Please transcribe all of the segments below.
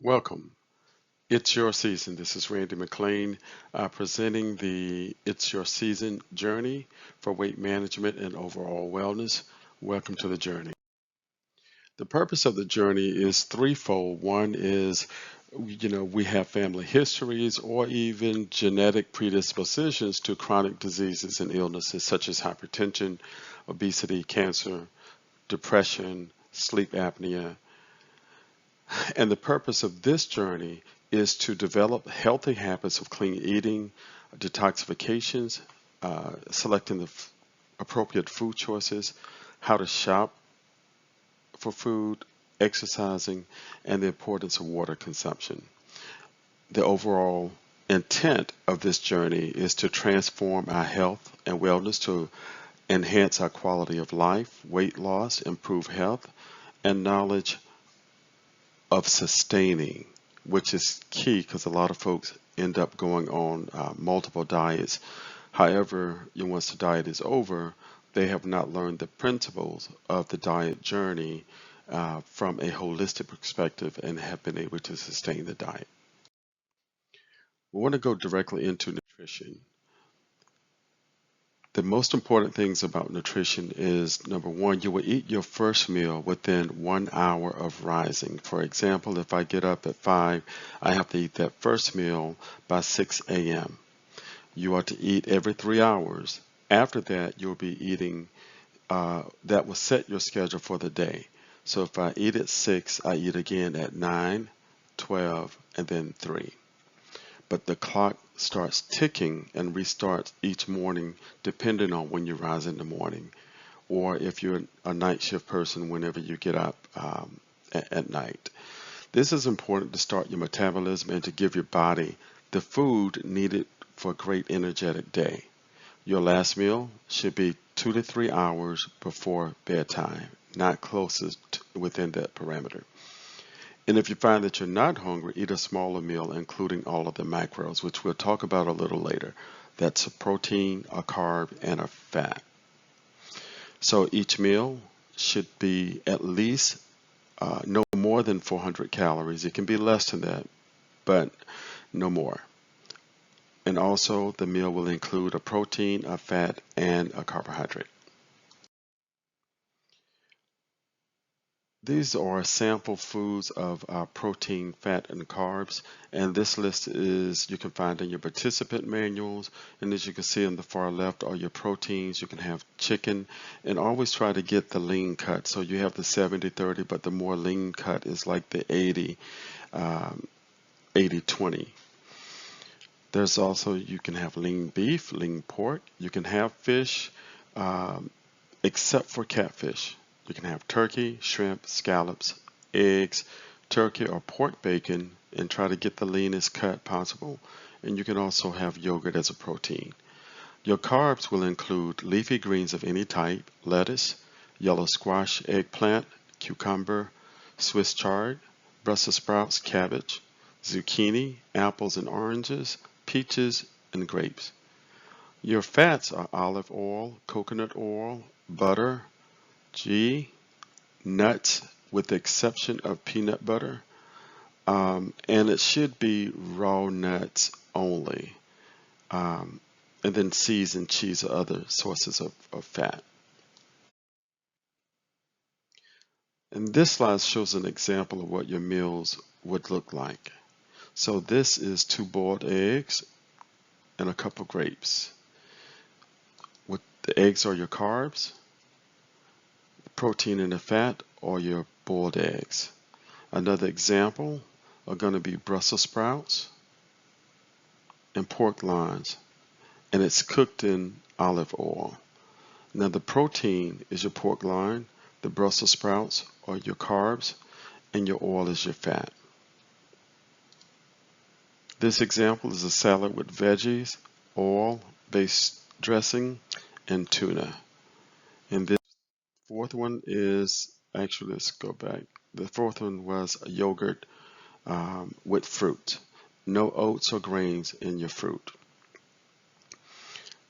Welcome. It's your season. This is Randy McClain presenting the It's Your Season journey for weight management and overall wellness. Welcome to the journey. The purpose of the journey is threefold. One is, we have family histories or even genetic predispositions to chronic diseases and illnesses such as hypertension, obesity, cancer, depression, sleep apnea. And the purpose of this journey is to develop healthy habits of clean eating, detoxifications, selecting the appropriate food choices, how to shop for food, exercising, and the importance of water consumption. The overall intent of this journey is to transform our health and wellness to enhance our quality of life, weight loss, improve health, and knowledge of sustaining, which is key because a lot of folks end up going on multiple diets. However, once the diet is over, they have not learned the principles of the diet journey from a holistic perspective and have been able to sustain the diet. We want to go directly into nutrition. The most important things about nutrition is number one, you will eat your first meal within 1 hour of rising. For example, if I get up at 5, I have to eat that first meal by 6 a.m. You are to eat every 3 hours. After that, you'll be eating, that will set your schedule for the day. So if I eat at 6, I eat again at 9, 12, and then 3. But the clock starts ticking and restarts each morning depending on when you rise in the morning, or if you're a night shift person, whenever you get up at night. This is important to start your metabolism and to give your body the food needed for a great energetic day. Your last meal should be 2 to 3 hours before bedtime, not closest within that parameter. And if you find that you're not hungry, eat a smaller meal, including all of the macros, which we'll talk about a little later. That's a protein, a carb, and a fat. So each meal should be at least no more than 400 calories. It can be less than that, but no more. And also, the meal will include a protein, a fat, and a carbohydrate. These are sample foods of protein, fat, and carbs. And this list you can find in your participant manuals. And as you can see on the far left are your proteins. You can have chicken. And always try to get the lean cut. So you have the 70-30, but the more lean cut is like the 80-20. There's also, you can have lean beef, lean pork. You can have fish, except for catfish. You can have turkey, shrimp, scallops, eggs, turkey or pork bacon, and try to get the leanest cut possible. And you can also have yogurt as a protein. Your carbs will include leafy greens of any type, lettuce, yellow squash, eggplant, cucumber, Swiss chard, Brussels sprouts, cabbage, zucchini, apples and oranges, peaches, and grapes. Your fats are olive oil, coconut oil, butter, nuts, with the exception of peanut butter, and it should be raw nuts only, and then seeds and cheese are other sources of fat. And this slide shows an example of what your meals would look like. So this is 2 boiled eggs and a cup of grapes. With the eggs are your carbs, protein and the fat are your boiled eggs. Another example are going to be Brussels sprouts and pork loins, and it's cooked in olive oil. Now the protein is your pork loin, the Brussels sprouts are your carbs, and your oil is your fat. This example is a salad with veggies, oil-based dressing, and tuna. And this fourth one is, actually, let's go back. The fourth one was a yogurt with fruit. No oats or grains in your fruit.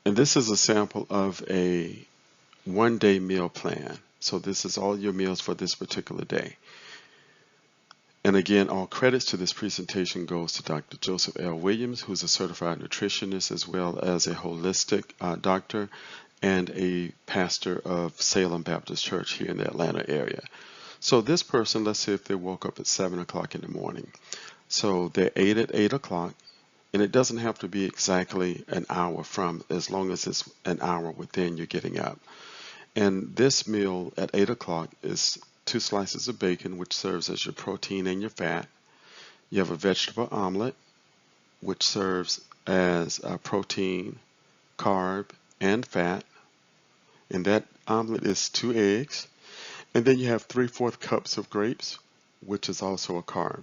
And this is a sample of a 1-day meal plan. So this is all your meals for this particular day. And again, all credits to this presentation goes to Dr. Joseph L. Williams, who's a certified nutritionist as well as a holistic doctor and a pastor of Salem Baptist Church here in the Atlanta area. So this person, let's say if they woke up at 7 o'clock in the morning. So they ate at 8 o'clock, and it doesn't have to be exactly an hour from, as long as it's an hour within you're getting up. And this meal at 8 o'clock is 2 slices of bacon, which serves as your protein and your fat. You have a vegetable omelet, which serves as a protein, carb, and fat. And that omelet is 2 eggs. And then you have 3/4 cups of grapes, which is also a carb.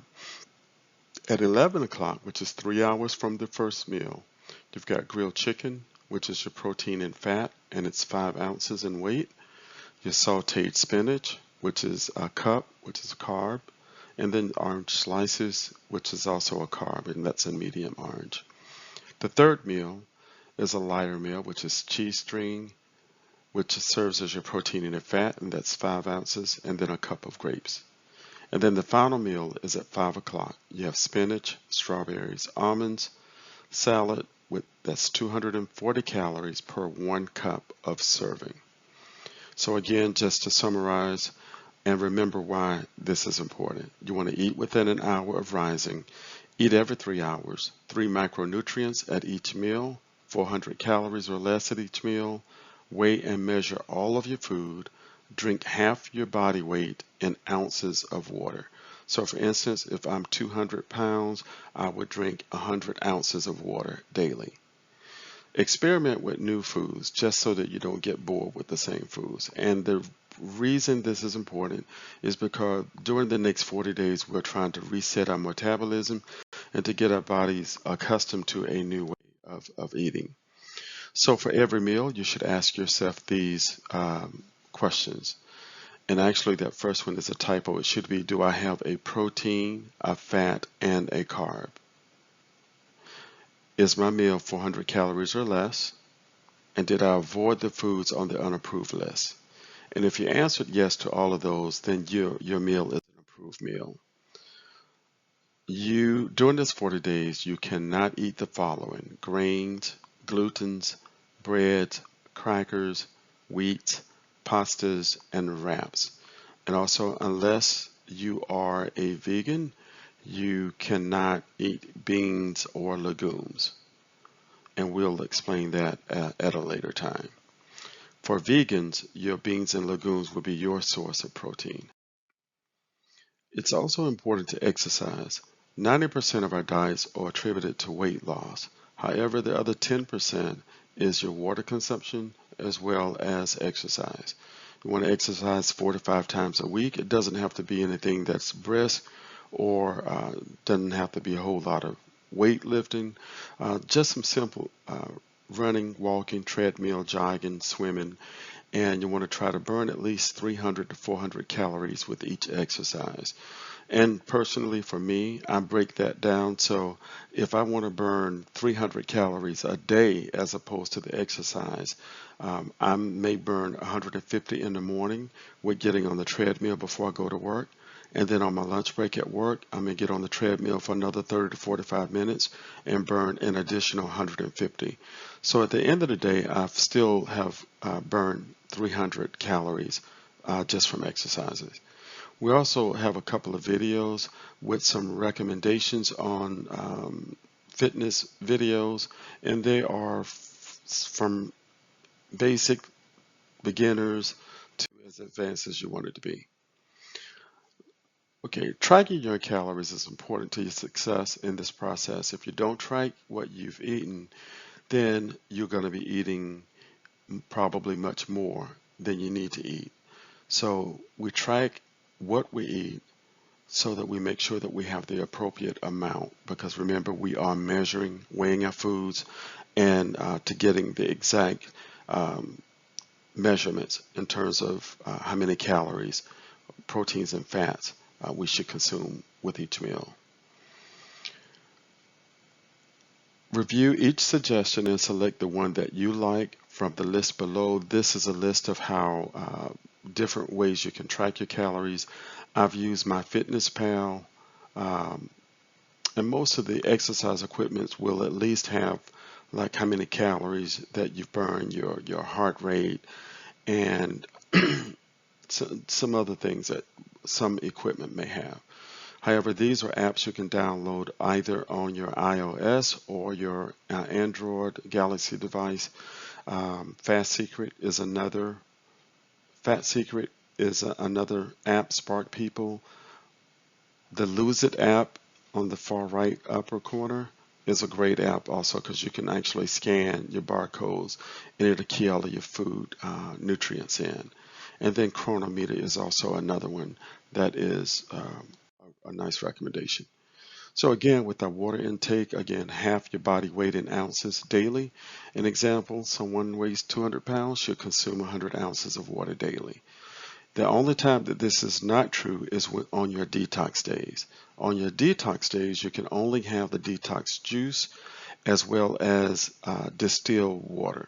At 11 o'clock, which is 3 hours from the first meal, you've got grilled chicken, which is your protein and fat, and it's 5 ounces in weight. Your sauteed spinach, which is a cup, which is a carb, and then orange slices, which is also a carb, and that's a medium orange. The third meal is a lighter meal, which is cheese string, which serves as your protein and your fat, and that's 5 ounces, and then a cup of grapes. And then the final meal is at 5 o'clock. You have spinach, strawberries, almonds, salad, that's 240 calories per 1 cup of serving. So again, just to summarize and remember why this is important. You want to eat within an hour of rising, eat every 3 hours, 3 macronutrients at each meal, 400 calories or less at each meal, weigh and measure all of your food, drink half your body weight in ounces of water. So for instance, if I'm 200 pounds, I would drink 100 ounces of water daily. Experiment with new foods just so that you don't get bored with the same foods. And the reason this is important is because during the next 40 days, we're trying to reset our metabolism and to get our bodies accustomed to a new way of eating. So for every meal, you should ask yourself these questions. And actually, that first one is a typo. It should be, do I have a protein, a fat, and a carb? Is my meal 400 calories or less? And did I avoid the foods on the unapproved list? And if you answered yes to all of those, then your meal is an approved meal. During this 40 days, you cannot eat the following: grains, glutens, breads, crackers, wheat, pastas, and wraps. And also, unless you are a vegan, you cannot eat beans or legumes. And we'll explain that at a later time. For vegans, your beans and legumes will be your source of protein. It's also important to exercise. 90% of our diets are attributed to weight loss. However, the other 10% is your water consumption as well as exercise. You want to exercise 4 to 5 times a week. It doesn't have to be anything that's brisk or doesn't have to be a whole lot of weightlifting. Just some simple running, walking, treadmill, jogging, swimming, and you want to try to burn at least 300 to 400 calories with each exercise. And personally, for me, I break that down. So if I want to burn 300 calories a day as opposed to the exercise, I may burn 150 in the morning with getting on the treadmill before I go to work. And then on my lunch break at work, I'm going to get on the treadmill for another 30 to 45 minutes and burn an additional 150. So at the end of the day, I still have burned 300 calories just from exercises. We also have a couple of videos with some recommendations on fitness videos, and they are from basic beginners to as advanced as you want it to be. Okay, tracking your calories is important to your success in this process. If you don't track what you've eaten, then you're going to be eating probably much more than you need to eat. So we track what we eat so that we make sure that we have the appropriate amount, because remember, we are measuring, weighing our foods, and to getting the exact measurements in terms of how many calories, proteins, and fats we should consume with each meal. Review each suggestion and select the one that you like from the list below. This is a list of how different ways you can track your calories. I've used MyFitnessPal, Um, and most of the exercise equipment will at least have like how many calories that you burn, your heart rate, and some other things that some equipment may have. However, these are apps you can download either on your iOS or your Android Galaxy device. Fast Secret is another. Fat Secret is another app, Spark People. The Lose It app on the far right upper corner is a great app also because you can actually scan your barcodes and it'll key all of your food nutrients in. And then Chronometer is also another one that is a nice recommendation. So again, with our water intake, again, half your body weight in ounces daily. An example, someone weighs 200 pounds should consume 100 ounces of water daily. The only time that this is not true is on your detox days. On your detox days, you can only have the detox juice as well as distilled water.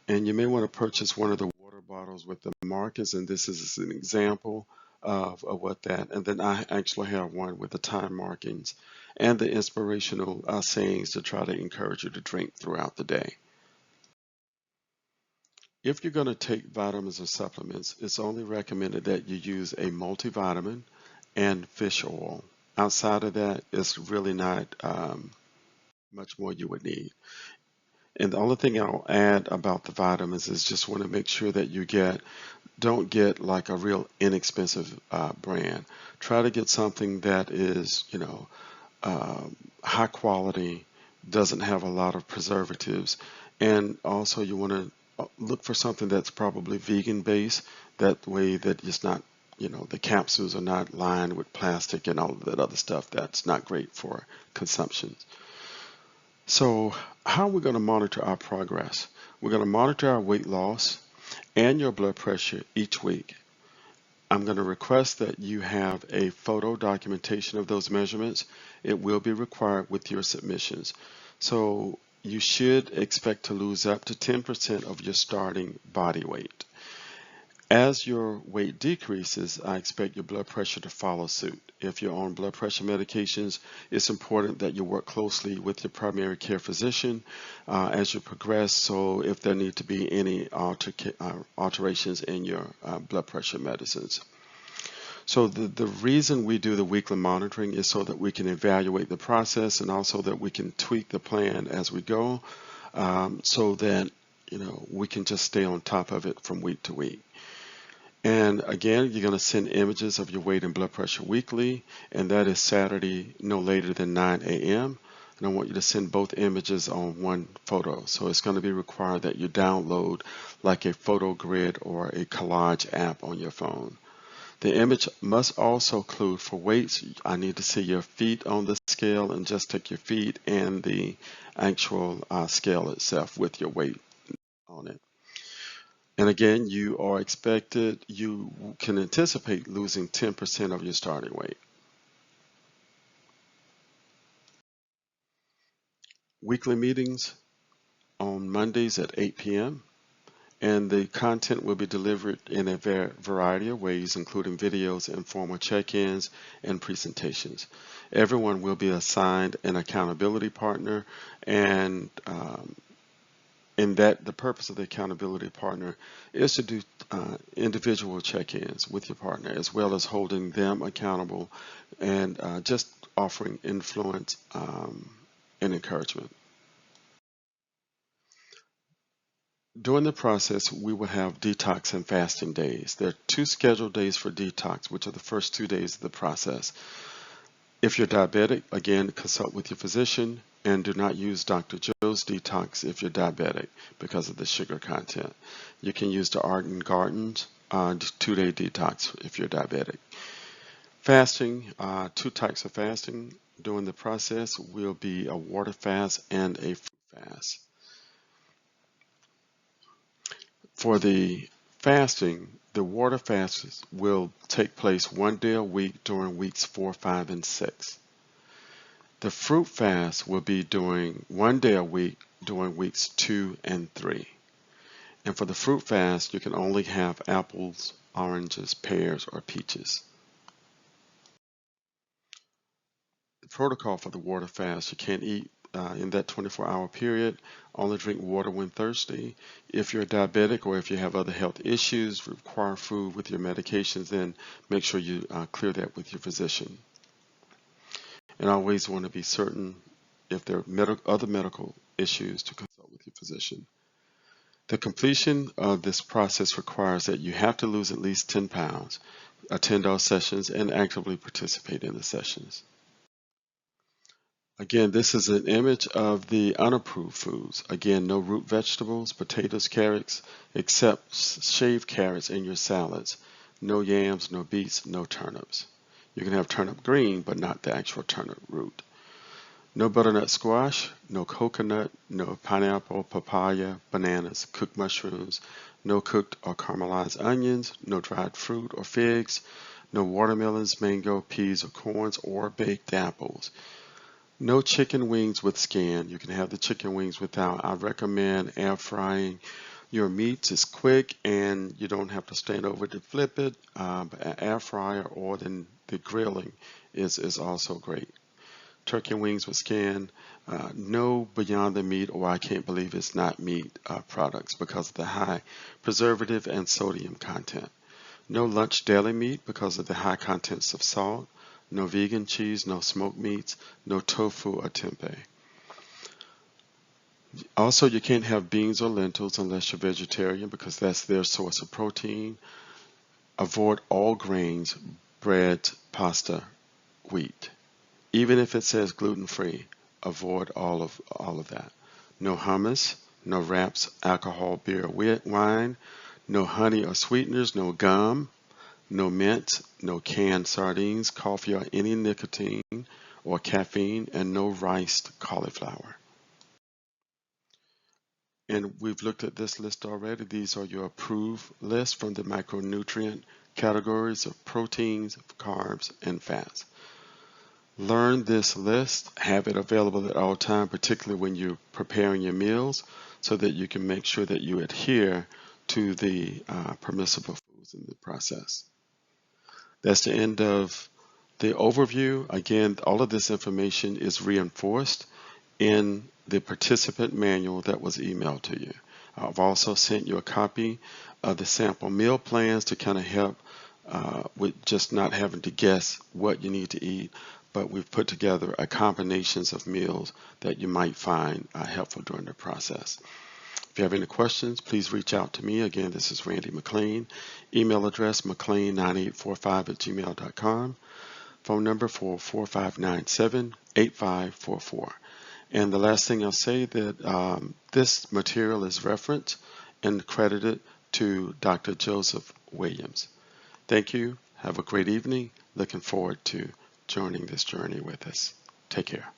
And you may want to purchase one of the water bottles with the markers, and this is an example of what that. And then I actually have one with the time markings and the inspirational sayings to try to encourage you to drink throughout the day. If you're going to take vitamins or supplements, it's only recommended that you use a multivitamin and fish oil. Outside of that, it's really not much more you would need. And the only thing I'll add about the vitamins is just want to make sure that don't get like a real inexpensive brand. Try to get something that is, high quality, doesn't have a lot of preservatives, and also you want to look for something that's probably vegan based. That way that it's not, the capsules are not lined with plastic and all of that other stuff that's not great for consumption. So how are we going to monitor our progress? We're going to monitor our weight loss and your blood pressure each week. I'm going to request that you have a photo documentation of those measurements. It will be required with your submissions. So you should expect to lose up to 10% of your starting body weight. As your weight decreases, I expect your blood pressure to follow suit. If you're on blood pressure medications, it's important that you work closely with your primary care physician as you progress. So if there need to be any alterations in your blood pressure medicines. So the reason we do the weekly monitoring is so that we can evaluate the process and also that we can tweak the plan as we go so that we can just stay on top of it from week to week. And again, you're going to send images of your weight and blood pressure weekly, and that is Saturday no later than 9 a.m. And I want you to send both images on one photo. So it's going to be required that you download like a photo grid or a collage app on your phone. The image must also include for weights. I need to see your feet on the scale and just take your feet and the actual scale itself with your weight on it. And again, you can anticipate losing 10% of your starting weight. Weekly meetings on Mondays at 8 p.m. And the content will be delivered in a variety of ways, including videos, informal check-ins, and presentations. Everyone will be assigned an accountability partner, and in that the purpose of the accountability partner is to do individual check-ins with your partner as well as holding them accountable and just offering influence and encouragement. During the process, we will have detox and fasting days. There are 2 scheduled days for detox, which are the first 2 days of the process. If you're diabetic, again, consult with your physician and do not use Dr. Joe's detox if you're diabetic because of the sugar content. You can use the Arden Gardens 2-day detox if you're diabetic. Fasting, 2 types of fasting during the process will be a water fast and a fruit fast. For the fasting, the water fast will take place 1 day a week during weeks 4, 5, and 6. The fruit fast will be doing 1 day a week during weeks 2 and 3. And for the fruit fast, you can only have apples, oranges, pears, or peaches. protocol for the water fast. You can't eat in that 24-hour period. Only drink water when thirsty. If you're diabetic or if you have other health issues, require food with your medications, then make sure you clear that with your physician. And always want to be certain if there are other medical issues to consult with your physician. The completion of this process requires that you have to lose at least 10 pounds, attend our sessions, and actively participate in the sessions. Again, this is an image of the unapproved foods. Again, no root vegetables, potatoes, carrots, except shaved carrots in your salads. No yams, no beets, no turnips. You can have turnip green, but not the actual turnip root. No butternut squash, no coconut, no pineapple, papaya, bananas, cooked mushrooms, no cooked or caramelized onions, no dried fruit or figs, no watermelons, mango, peas or corns, or baked apples. No chicken wings with skin. You can have the chicken wings without. I recommend air frying your meats. It's quick and you don't have to stand over to flip it. But an air fryer or then the grilling is also great. Turkey wings with skin, no Beyond the Meat or I Can't Believe It's Not Meat products because of the high preservative and sodium content. No lunch deli meat because of the high contents of salt. No vegan cheese, no smoked meats, no tofu or tempeh. Also, you can't have beans or lentils unless you're vegetarian because that's their source of protein. Avoid all grains, bread, pasta, wheat. Even if it says gluten-free, avoid all of that. No hummus, no wraps, alcohol, beer, wine, no honey or sweeteners, no gum, no mint, no canned sardines, coffee or any nicotine or caffeine, and no riced cauliflower. And we've looked at this list already. These are your approved list from the micronutrient categories of proteins, carbs, and fats. Learn this list, have it available at all times, particularly when you're preparing your meals, so that you can make sure that you adhere to the permissible foods in the process. That's the end of the overview. Again, all of this information is reinforced in the participant manual that was emailed to you. I've also sent you a copy of the sample meal plans to kind of help with just not having to guess what you need to eat, but we've put together a combinations of meals that you might find helpful during the process. If you have any questions, please reach out to me. Again, this is Randy McClain. Email address mcclain9845@gmail.com. Phone number 4597-8544. And the last thing I'll say that this material is referenced and credited to Dr. Joseph Williams. Thank you. Have a great evening. Looking forward to joining this journey with us. Take care.